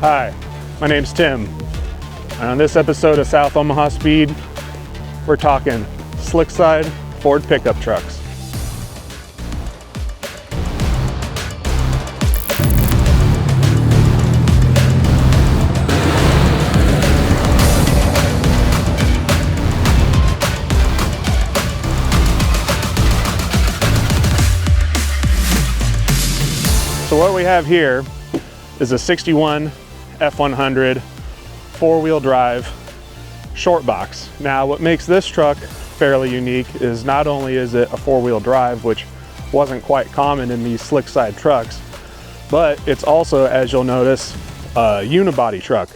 Hi, my name's Tim, and on this episode of South Omaha Speed, we're talking Slickside Ford pickup trucks. So what we have here is a 61 F100 four-wheel drive short box. Now what makes this truck fairly unique is not only is it a four-wheel drive, which wasn't quite common in these Slickside trucks, but it's also, as you'll notice, a unibody truck.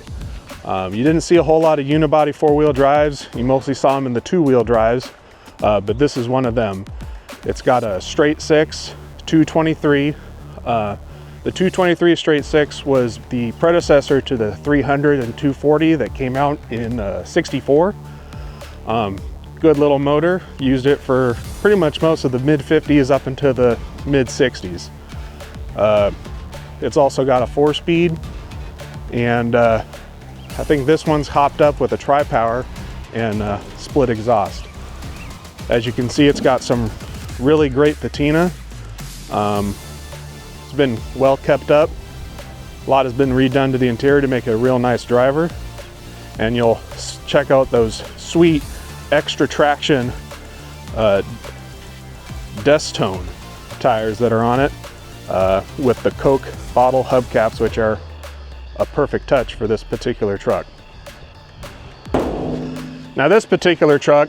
You didn't see a whole lot of unibody four-wheel drives. You mostly saw them in the two-wheel drives, but this is one of them. It's got a straight six 223. The 223 straight six was the predecessor to the 300 and 240 that came out in 64. Good little motor, used it for pretty much most of the mid 50s up into the mid 60s. It's also got a 4-speed, and I think this one's hopped up with a tri-power and split exhaust. As you can see, it's got some really great patina. It's been well kept up. A lot has been redone to the interior to make it a real nice driver. And you'll check out those sweet extra traction Destone tires that are on it with the Coke bottle hubcaps, which are a perfect touch for this particular truck. Now this particular truck,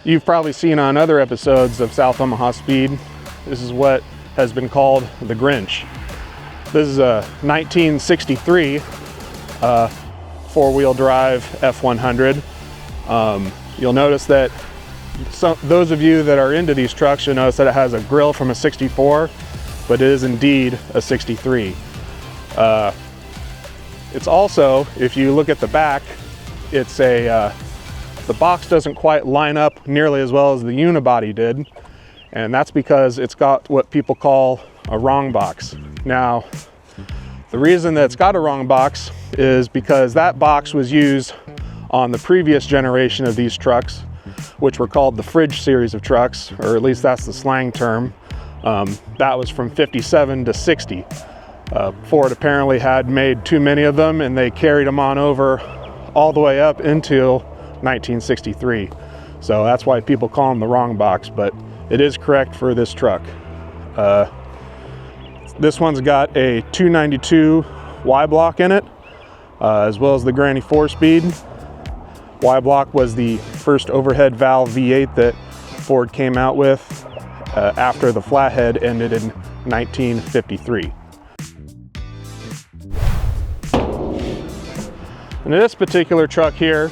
you've probably seen on other episodes of South Omaha Speed. This is what has been called the Grinch. This is a 1963 four-wheel drive F100. You'll notice that those of you that are into these trucks, you'll notice that it has a grille from a 64, but it is indeed a 63. It's also, if you look at the back, it's the box doesn't quite line up nearly as well as the unibody did. And that's because it's got what people call a wrong box. Now, the reason that it's got a wrong box is because that box was used on the previous generation of these trucks, which were called the fridge series of trucks, or at least that's the slang term. That was from 57 to 60. Ford apparently had made too many of them, and they carried them on over all the way up until 1963. So that's why people call them the wrong box, but it is correct for this truck. This one's got a 292 Y-block in it, as well as the Granny 4-speed. Y-block was the first overhead valve V8 that Ford came out with after the flathead ended in 1953. And this particular truck here,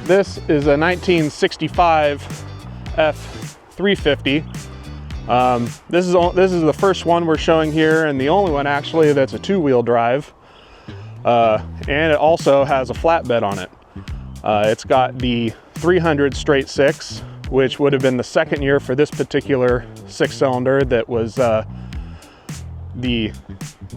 this is a 1965 F350. This is the first one we're showing here, and the only one actually that's a two-wheel drive. And it also has a flatbed on it. It's got the 300 straight six, which would have been the second year for this particular six-cylinder that was the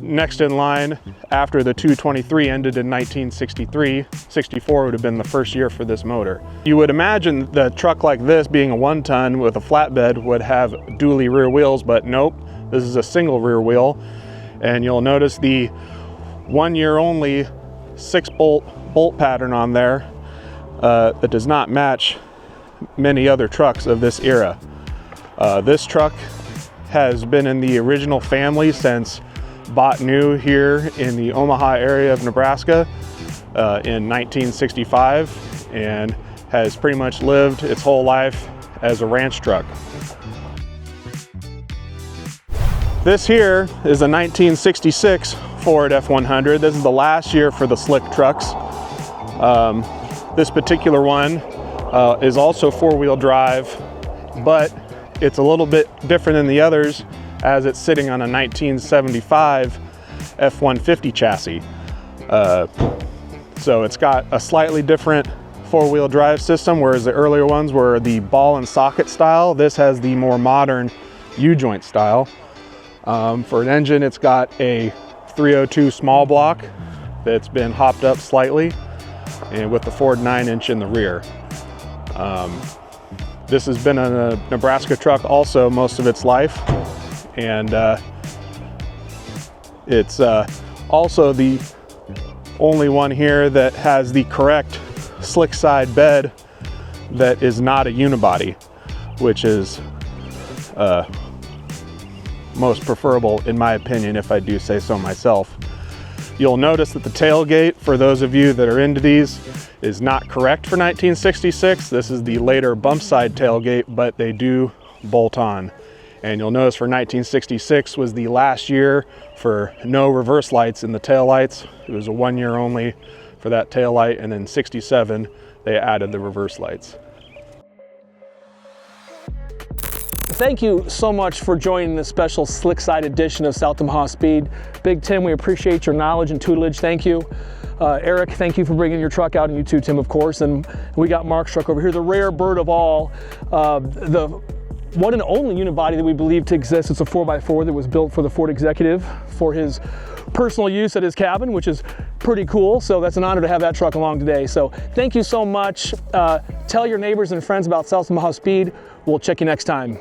next in line after the 223 ended in 1963. 64 would have been the first year for this motor. You would imagine the truck like this, being a 1-ton with a flatbed, would have dually rear wheels, but nope, this is a single rear wheel. And you'll notice the 1 year only 6-bolt bolt pattern on there that does not match many other trucks of this era. This truck has been in the original family since bought new here in the Omaha area of Nebraska in 1965, and has pretty much lived its whole life as a ranch truck. This here is a 1966 Ford F100. This is the last year for the slick trucks. This particular one is also four-wheel drive, but it's a little bit different than the others as it's sitting on a 1975 F-150 chassis. So it's got a slightly different four-wheel drive system, whereas the earlier ones were the ball and socket style. This has the more modern U-joint style. For an engine, it's got a 302 small block that's been hopped up slightly, and with the Ford 9-inch in the rear. This has been a Nebraska truck also most of its life, and it's also the only one here that has the correct slick side bed that is not a unibody, which is most preferable in my opinion, if I do say so myself. You'll notice that the tailgate, for those of you that are into these, is not correct for 1966. This is the later bump side tailgate, but they do bolt on. And you'll notice for 1966 was the last year for no reverse lights in the tail lights. It was a 1 year only for that tail light, and then 67 they added the reverse lights. Thank you so much for joining this special Slickside edition of South Omaha Speed. Big Tim, we appreciate your knowledge and tutelage. Thank you. Erik, thank you for bringing your truck out, and you too, Tim, of course. And we got Mark's truck over here, the rare bird of all, the one and only unibody that we believe to exist. It's a 4x4 that was built for the Ford executive for his personal use at his cabin, which is pretty cool. So that's an honor to have that truck along today. So thank you so much. Tell your neighbors and friends about South Omaha Speed. We'll check you next time.